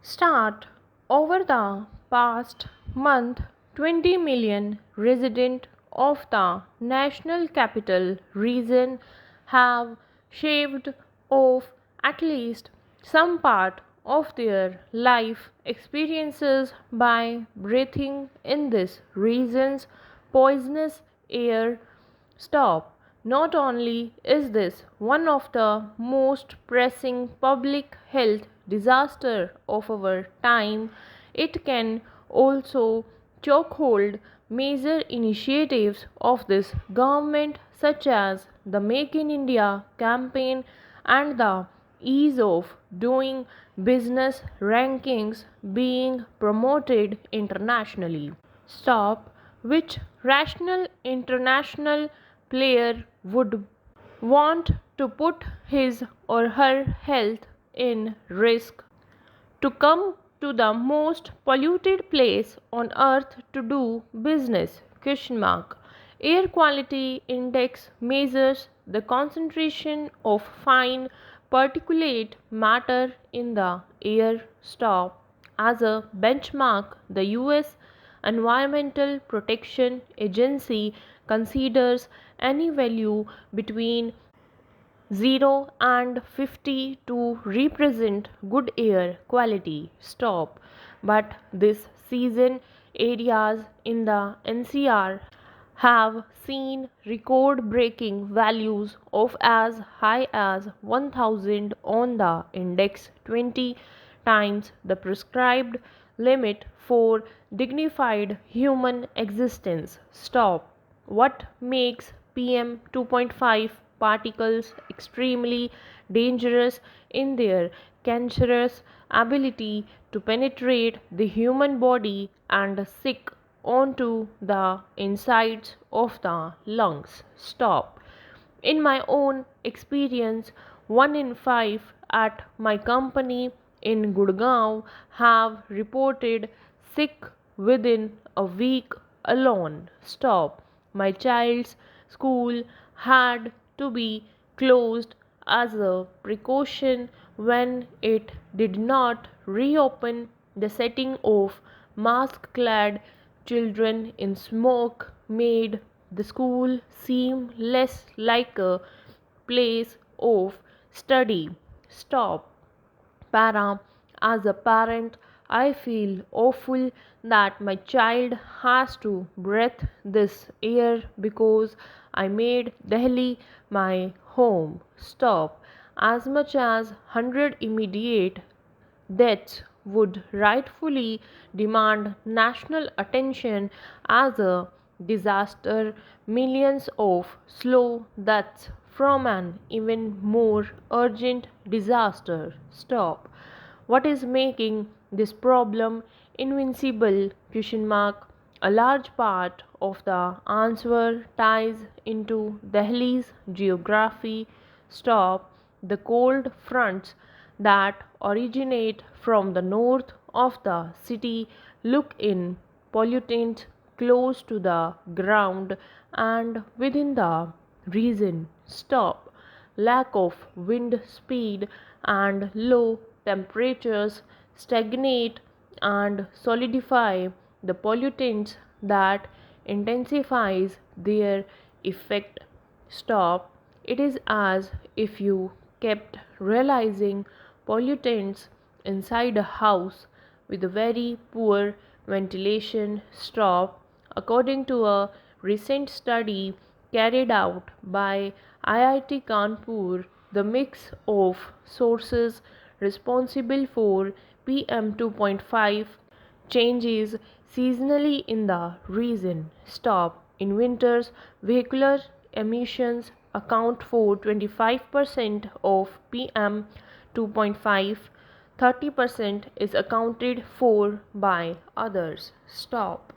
Start. Over the past month, 20 million residents of the National Capital Region have shaved off at least some part of their life experiences by breathing in this region's poisonous air. Stop. Not only is this one of the most pressing public health disaster of our time, it can also chokehold major initiatives of this government such as the Make in India campaign and the ease of doing business rankings being promoted internationally. Stop. Which rational international player would want to put his or her health in risk to come to the most polluted place on earth to do business? Question mark. Air quality index measures the concentration of fine particulate matter in the air. Stop. As a benchmark, the US Environmental Protection Agency considers any value between 0 and 50 to represent good air quality. Stop. But this season, areas in the NCR have seen record breaking values of as high as 1000 on the index, 20 times the prescribed limit for dignified human existence. Stop. What makes PM 2.5 particles extremely dangerous in their cancerous ability to penetrate the human body and sick onto the insides of the lungs? Stop. In my own experience, 1 in 5 at my company in Gurgaon have reported sick within a week alone. Stop. My child's school had to be closed as a precaution when it did not reopen. The setting of mask clad children in smoke made the school seem less like a place of study. Stop. Para. As a parent, I feel awful that my child has to breathe this air because I made Delhi my home. Stop. As much as 100 immediate deaths would rightfully demand national attention as a disaster, millions of slow deaths from an even more urgent disaster. Stop. What is making this problem invincible? Question mark. A large part of the answer ties into Delhi's geography. Stop. The cold fronts that originate from the north of the city look in pollutants close to the ground and within the region. Stop. Lack of wind speed and low temperatures stagnate and solidify the pollutants that intensifies their effect. Stop. It is as if you kept realizing pollutants inside a house with a very poor ventilation. Stop. According to a recent study carried out by IIT Kanpur, the mix of sources responsible for PM 2.5 changes seasonally in the region. Stop. In winters, vehicular emissions account for 25% of PM 2.5, 30% is accounted for by others. Stop.